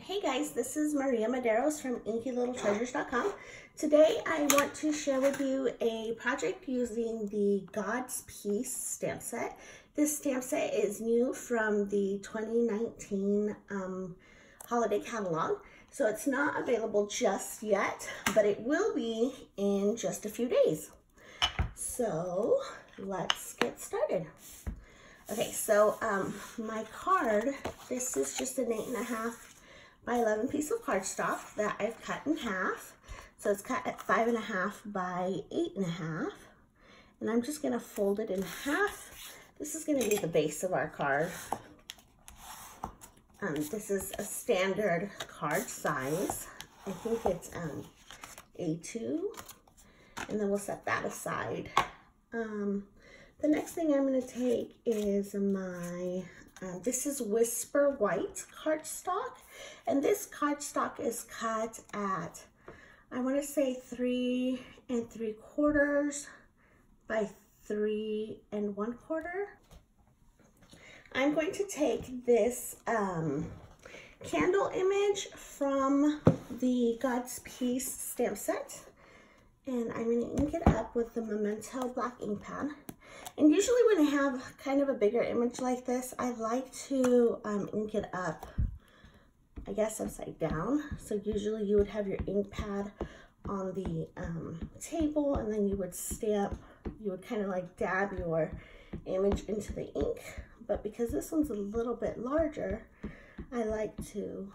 Hey guys, this is Maria Medeiros from InkyLittleTreasures.com. Today I want to share with you a project using the God's Peace stamp set. This stamp set is new from the 2019 holiday catalog. So it's not available just yet, but it will be in just a few days. So let's get started. Okay, so my card, this is just an 8.5 by 11 piece of cardstock that I've cut in half. So it's cut at 5.5 by 8.5. And I'm just gonna fold it in half. This is gonna be the base of our card. This is a standard card size. I think it's A2. And then we'll set that aside. The next thing I'm going to take is my, this is Whisper White cardstock. And this cardstock is cut at, I want to say 3 3/4 by 3 1/4. I'm going to take this candle image from the God's Peace stamp set. And I'm going to ink it up with the Memento black ink pad. And usually when I have kind of a bigger image like this, I like to ink it up, I guess, upside down. So usually you would have your ink pad on the table, and then you would stamp, you would kind of like dab your image into the ink. But because this one's a little bit larger, I like to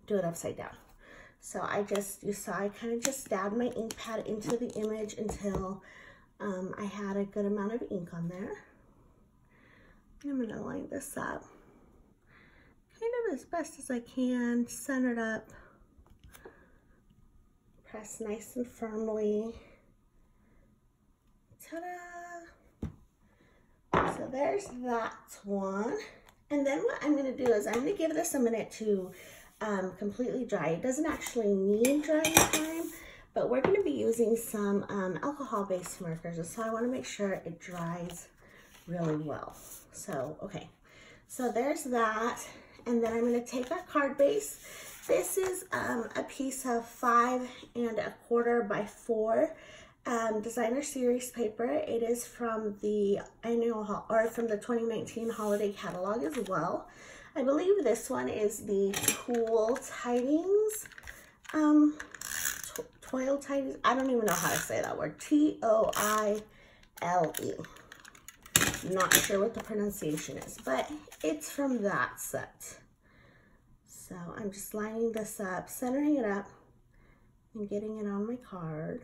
do it upside down. So you saw I kind of just dabbed my ink pad into the image until I had a good amount of ink on there. I'm going to line this up kind of as best as I can, center it up, press nice and firmly. Ta-da! So there's that one. And then what I'm going to do is I'm going to give this a minute to completely dry. It doesn't actually need drying time, but we're going to be using some alcohol-based markers, so I want to make sure it dries really well. So, okay, so there's that, and then I'm going to take our card base. This is a piece of 5 1/4 by 4 designer series paper. It is from the from the 2019 holiday catalog as well. I believe this one is the Toil Tidings, Toil Tidings, I don't even know how to say that word, T-O-I-L-E. Not sure what the pronunciation is, but it's from that set. So I'm just lining this up, centering it up, and getting it on my card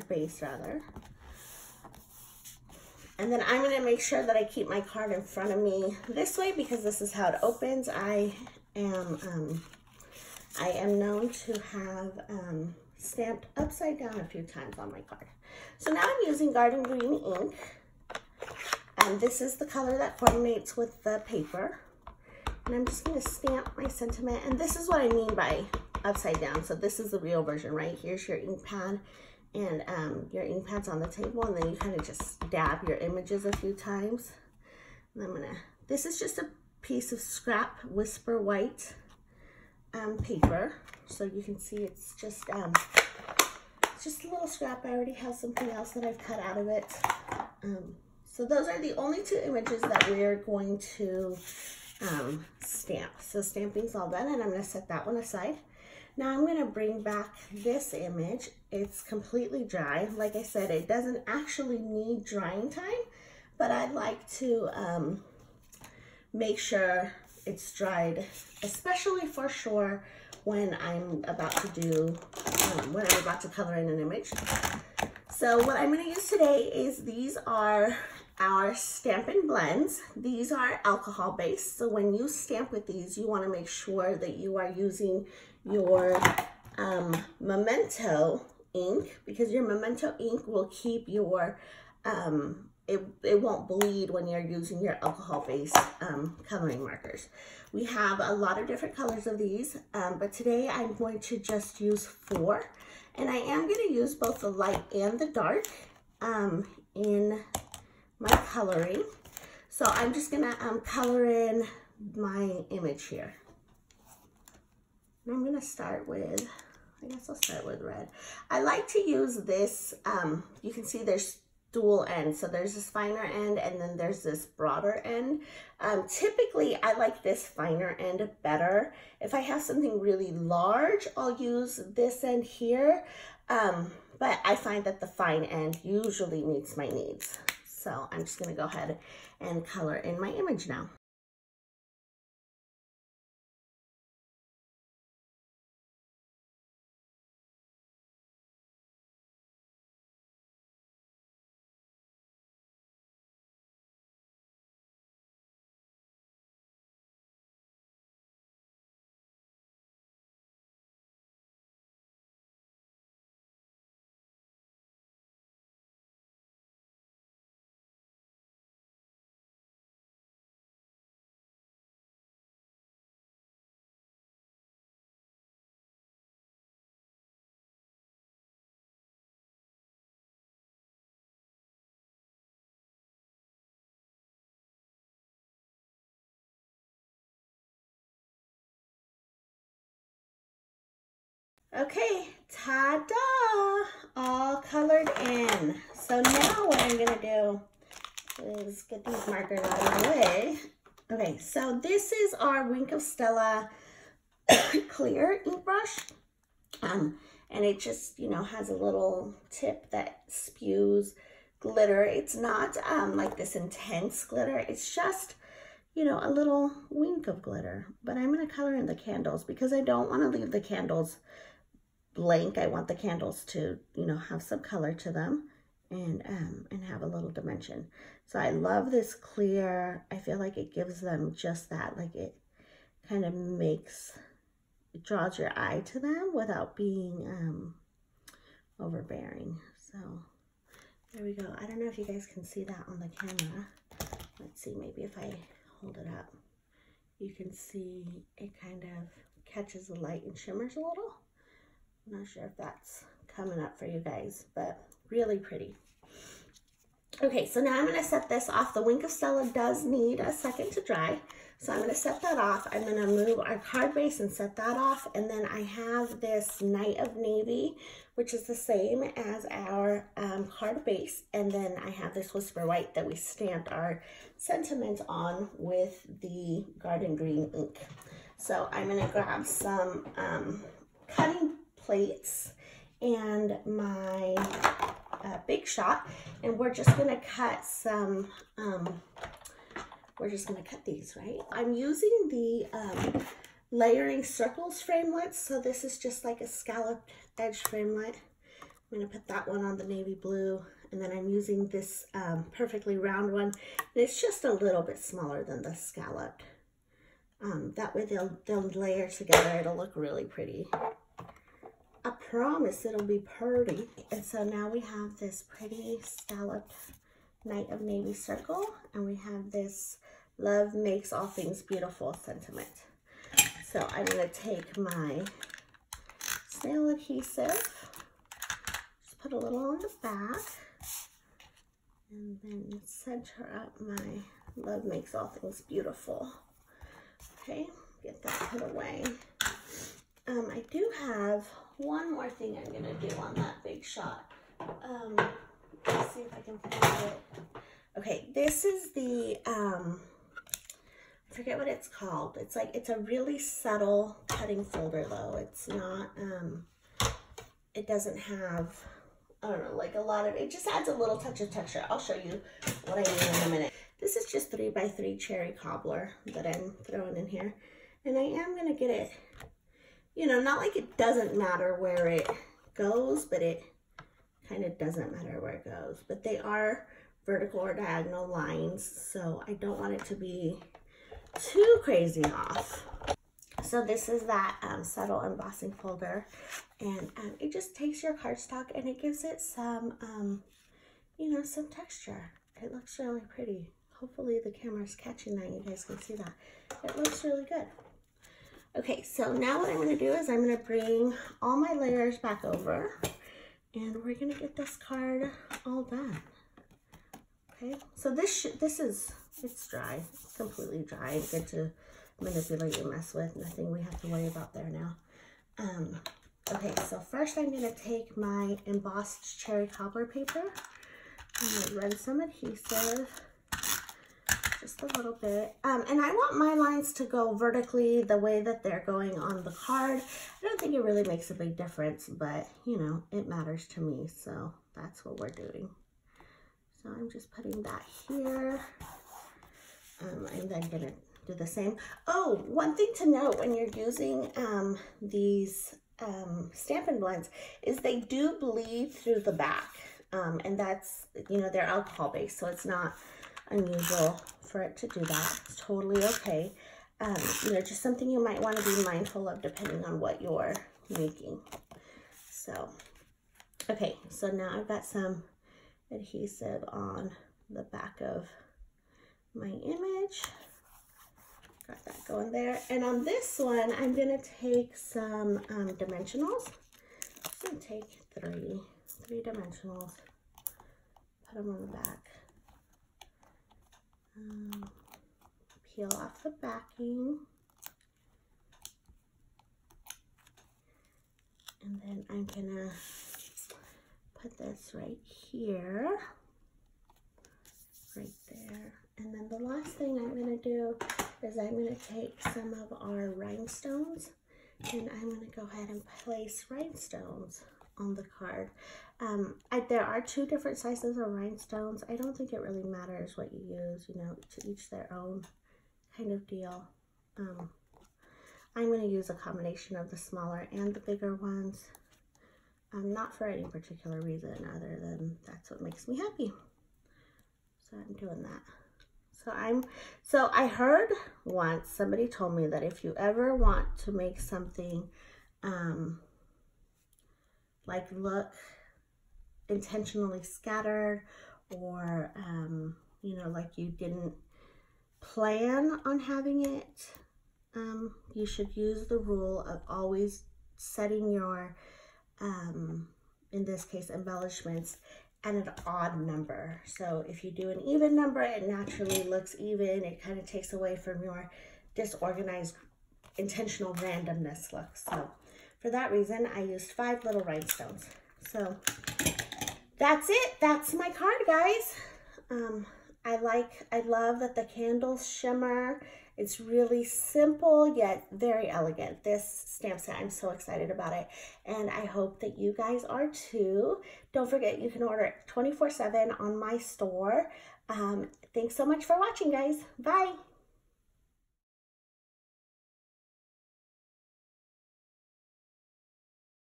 base rather. And then I'm going to make sure that I keep my card in front of me this way because this is how it opens. I am known to have stamped upside down a few times on my card. So now I'm using Garden Green ink. And this is the color that coordinates with the paper. And I'm just going to stamp my sentiment. And this is what I mean by upside down. So this is the real version, right? Here's your ink pad. And your ink pad's on the table, and then you kind of just dab your images a few times. And this is just a piece of scrap Whisper White paper. So you can see it's just a little scrap. I already have something else that I've cut out of it. So those are the only 2 images that we're going to stamp. So stamping's all done, and I'm going to set that one aside. Now I'm going to bring back this image. It's completely dry. Like I said, it doesn't actually need drying time, but I'd like to make sure it's dried, especially for sure when I'm about to color in an image. So what I'm going to use today is these are our Stampin' Blends. These are alcohol based, so when you stamp with these, you want to make sure that you are using your Memento ink, because your Memento ink will keep your it won't bleed when you're using your alcohol based coloring markers. We have a lot of different colors of these, but today I'm going to just use 4, and I am going to use both the light and the dark in my coloring. So I'm just gonna color in my image here. And I'm gonna start with, I guess I'll start with red. I like to use this, you can see there's dual ends. So there's this finer end and then there's this broader end. Typically, I like this finer end better. If I have something really large, I'll use this end here. But I find that the fine end usually meets my needs. So I'm just gonna go ahead and color in my image now. Okay, ta-da! All colored in. So now what I'm gonna do is get these markers out of my way. Okay, so this is our Wink of Stella clear ink brush. And it just, you know, has a little tip that spews glitter. It's not like this intense glitter. It's just, you know, a little wink of glitter. But I'm gonna color in the candles because I don't wanna leave the candles blank. I want the candles to, you know, have some color to them and have a little dimension. So I love this clear. I feel like it gives them just that, like it kind of makes, it draws your eye to them without being overbearing. So there we go. I don't know if you guys can see that on the camera. Let's see, maybe if I hold it up, you can see it kind of catches the light and shimmers a little. I'm not sure if that's coming up for you guys, but really pretty. Okay, so now I'm gonna set this off. The Wink of Stella does need a second to dry. So I'm gonna set that off. I'm gonna move our card base and set that off. And then I have this Night of Navy, which is the same as our card base. And then I have this Whisper White that we stamped our sentiment on with the Garden Green ink. So I'm gonna grab some cutting plates and my Big Shot, and we're just gonna cut some, we're just gonna cut these, right? I'm using the layering circles framelits, so this is just like a scalloped edge framelit. I'm gonna put that one on the navy blue, and then I'm using this perfectly round one, and it's just a little bit smaller than the scalloped. That way they'll layer together. It'll look really pretty. I promise it'll be pretty. And so now we have this pretty scalloped Night of Navy circle, and we have this Love Makes All Things Beautiful sentiment. So I'm gonna take my snail adhesive, just put a little on the back, and then center up my Love Makes All Things Beautiful. Okay, get that put away. I do have one more thing I'm gonna do on that Big Shot. Let's see if I can find it. Okay, this is the, I forget what it's called. It's like, it's a really subtle cutting folder though. It's not, it doesn't have, I don't know, like a lot of, it just adds a little touch of texture. I'll show you what I mean in a minute. This is just 3x3 cherry cobbler that I'm throwing in here. And I am gonna get it, you know, not like it doesn't matter where it goes, but it kind of doesn't matter where it goes. But they are vertical or diagonal lines, so I don't want it to be too crazy off. So this is that subtle embossing folder, and it just takes your cardstock and it gives it some, you know, some texture. It looks really pretty. Hopefully the camera's catching that. You guys can see that. It looks really good. Okay, so now what I'm going to do is I'm going to bring all my layers back over, and we're going to get this card all done. Okay, so this is, it's dry, it's completely dry, good to manipulate and mess with, nothing we have to worry about there now. Okay, so first I'm going to take my embossed cherry cobbler paper and run some adhesive, just a little bit. And I want my lines to go vertically the way that they're going on the card. I don't think it really makes a big difference, but you know, it matters to me, so that's what we're doing. So I'm just putting that here. I'm then gonna do the same. Oh, one thing to note when you're using these Stampin' Blends is they do bleed through the back. And that's, you know, they're alcohol based, so it's not unusual for it to do that. It's totally okay. You know, just something you might want to be mindful of depending on what you're making. So, okay, so now I've got some adhesive on the back of my image. Got that going there. And on this one, I'm gonna take some dimensionals. I'm gonna take three dimensionals, put them on the back. Peel off the backing. And then I'm gonna put this right here, right there. And then the last thing I'm gonna do is I'm gonna take some of our rhinestones and I'm gonna go ahead and place rhinestones on the card. There are two different sizes of rhinestones. I don't think it really matters what you use, you know, to each their own kind of deal. I'm going to use a combination of the smaller and the bigger ones. Not for any particular reason other than that's what makes me happy. So I'm doing that. So I heard once, somebody told me that if you ever want to make something like look intentionally scattered or you know, like you didn't plan on having it, you should use the rule of always setting your in this case embellishments at an odd number. So if you do an even number, it naturally looks even. It kind of takes away from your disorganized intentional randomness look. So for that reason, I used 5 little rhinestones. So that's it. That's my card, guys. I love that the candles shimmer. It's really simple yet very elegant. This stamp set, I'm so excited about it. And I hope that you guys are too. Don't forget, you can order it 24/7 on my store. Thanks so much for watching, guys. Bye.